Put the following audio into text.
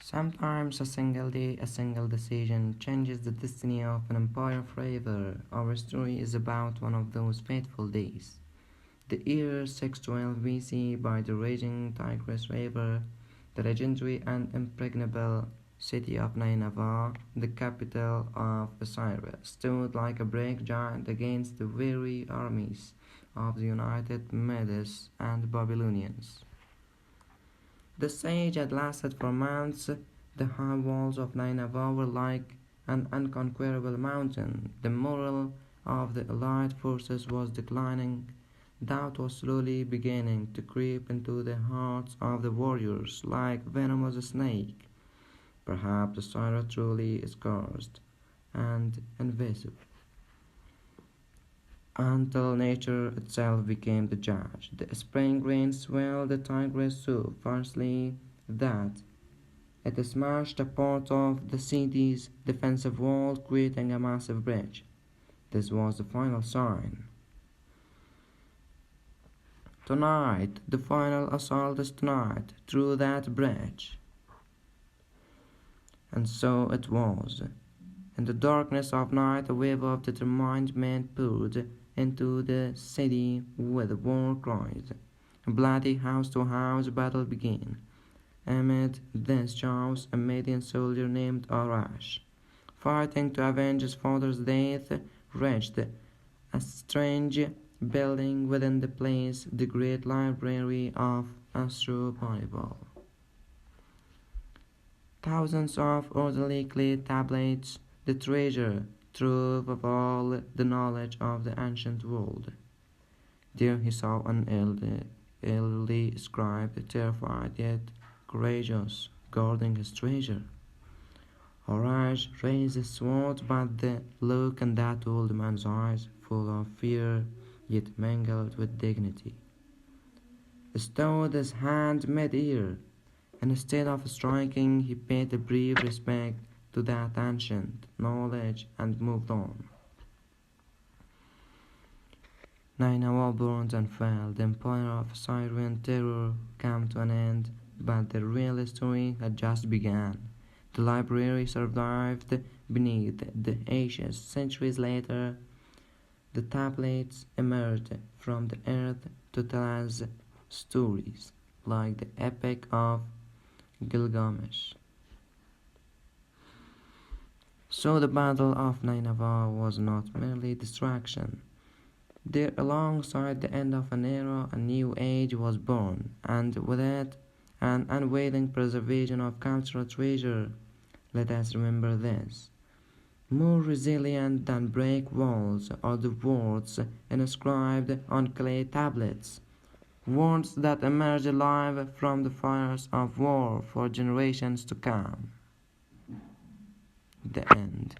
Sometimes a single day, a single decision changes the destiny of an empire forever. Our story is about one of those fateful days. The year 612 BC, by the raging Tigris River, the legendary and impregnable city of Nineveh, the capital of Assyria, stood like a brick giant against the weary armies of the united Medes and Babylonians. The siege had lasted for months. The high walls of Nineveh were like an unconquerable mountain. The morale of the allied forces was declining. Doubt was slowly beginning to creep into the hearts of the warriors like venom of a snake. Perhaps Assyria truly is cursed and invisible, until nature itself became the judge. The spring rain swelled the Tigris so fiercely that it smashed a part of the city's defensive wall, creating a massive breach. This was the final sign. Tonight, the final assault is tonight, through that breach. And so it was. In the darkness of night, a wave of determined men poured into the city with war cries. A bloody house-to-house battle began. Amid this chaos, a Median soldier named Arash, fighting to avenge his father's death, reached a strange building within the place, the great library of Ashurbanipal. Thousands of orderly clay tablets, the treasure trove of all the knowledge of the ancient world. There he saw an elderly scribe, terrified yet courageous, guarding his treasure. Horaj raised his sword, but the look in that old man's eyes, full of fear, yet mingled with dignity, stowed his hand mid-air, and instead of striking, he paid a brief respect to that ancient knowledge and moved on. Nineveh burned and fell. The empire of Syrian terror came to an end, but the real story had just begun. The library survived beneath the ashes. Centuries later, the tablets emerged from the earth to tell us stories like the epic of Gilgamesh. So the Battle of Nineveh was not merely distraction. There, alongside the end of an era, a new age was born, and with it, an unwavering preservation of cultural treasure. Let us remember this. More resilient than brick walls are the words inscribed on clay tablets, words that emerge alive from the fires of war for generations to come. The end.